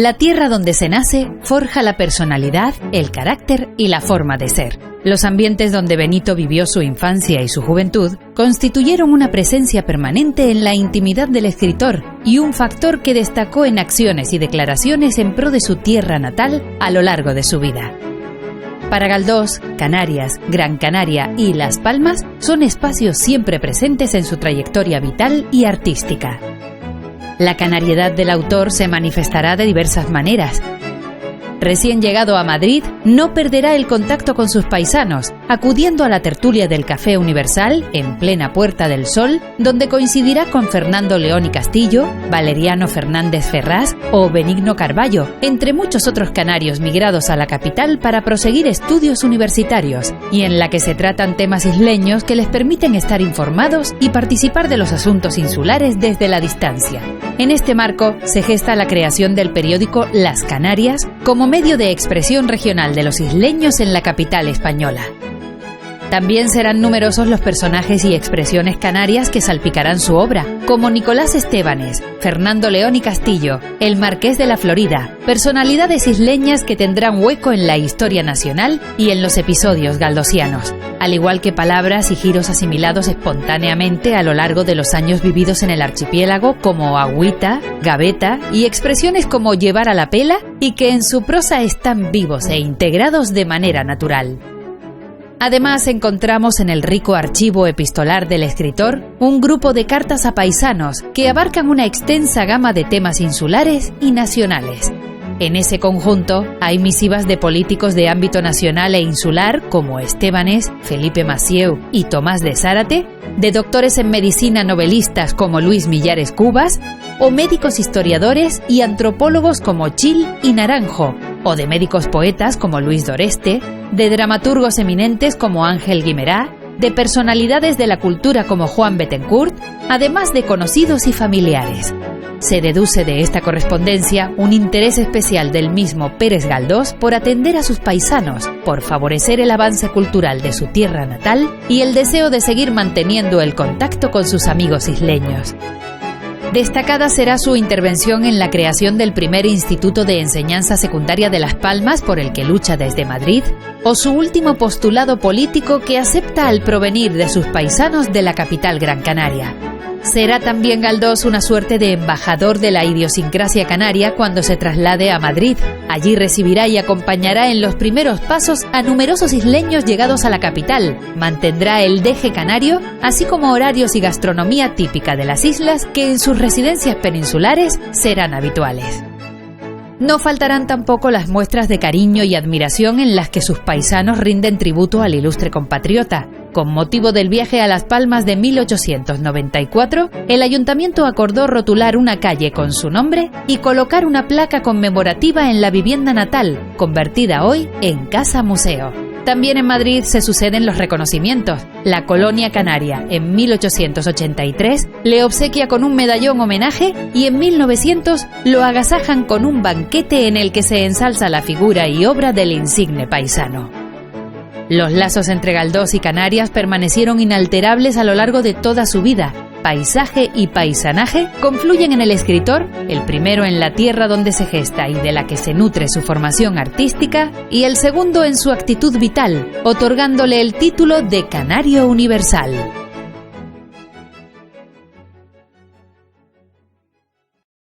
La tierra donde se nace forja la personalidad, el carácter y la forma de ser. Los ambientes donde Benito vivió su infancia y su juventud constituyeron una presencia permanente en la intimidad del escritor y un factor que destacó en acciones y declaraciones en pro de su tierra natal a lo largo de su vida. Para Galdós, Canarias, Gran Canaria y Las Palmas son espacios siempre presentes en su trayectoria vital y artística. La canariedad del autor se manifestará de diversas maneras. Recién llegado a Madrid, no perderá el contacto con sus paisanos, acudiendo a la tertulia del Café Universal, en plena Puerta del Sol, donde coincidirá con Fernando León y Castillo, Valeriano Fernández Ferraz o Benigno Carballo, entre muchos otros canarios migrados a la capital para proseguir estudios universitarios, y en la que se tratan temas isleños que les permiten estar informados y participar de los asuntos insulares desde la distancia. En este marco se gesta la creación del periódico Las Canarias como medio de expresión regional de los isleños en la capital española. También serán numerosos los personajes y expresiones canarias que salpicarán su obra, como Nicolás Estebanes, Fernando León y Castillo, el Marqués de la Florida, personalidades isleñas que tendrán hueco en la historia nacional y en los episodios galdosianos, al igual que palabras y giros asimilados espontáneamente a lo largo de los años vividos en el archipiélago como agüita, gaveta y expresiones como llevar a la pela y que en su prosa están vivos e integrados de manera natural. Además, encontramos en el rico archivo epistolar del escritor un grupo de cartas a paisanos que abarcan una extensa gama de temas insulares y nacionales. En ese conjunto hay misivas de políticos de ámbito nacional e insular como Estebanes, Felipe Massieu y Tomás de Zárate, de doctores en medicina novelistas como Luis Millares Cubas, o médicos historiadores y antropólogos como Chil y Naranjo, o de médicos poetas como Luis Doreste, de dramaturgos eminentes como Ángel Guimerá, de personalidades de la cultura como Juan Bettencourt, además de conocidos y familiares. Se deduce de esta correspondencia un interés especial del mismo Pérez Galdós por atender a sus paisanos, por favorecer el avance cultural de su tierra natal y el deseo de seguir manteniendo el contacto con sus amigos isleños. Destacada será su intervención en la creación del primer Instituto de Enseñanza Secundaria de Las Palmas, por el que lucha desde Madrid, o su último postulado político que acepta al provenir de sus paisanos de la capital Gran Canaria. Será también Galdós una suerte de embajador de la idiosincrasia canaria cuando se traslade a Madrid. Allí recibirá y acompañará en los primeros pasos a numerosos isleños llegados a la capital. Mantendrá el deje canario, así como horarios y gastronomía típica de las islas que en sus residencias peninsulares serán habituales. No faltarán tampoco las muestras de cariño y admiración en las que sus paisanos rinden tributo al ilustre compatriota. Con motivo del viaje a Las Palmas de 1894, el ayuntamiento acordó rotular una calle con su nombre y colocar una placa conmemorativa en la vivienda natal, convertida hoy en Casa Museo. También en Madrid se suceden los reconocimientos. La Colonia Canaria, en 1883, le obsequia con un medallón homenaje y en 1900 lo agasajan con un banquete en el que se ensalza la figura y obra del insigne paisano. Los lazos entre Galdós y Canarias permanecieron inalterables a lo largo de toda su vida. Paisaje y paisanaje confluyen en el escritor, el primero en la tierra donde se gesta y de la que se nutre su formación artística, y el segundo en su actitud vital, otorgándole el título de Canario Universal.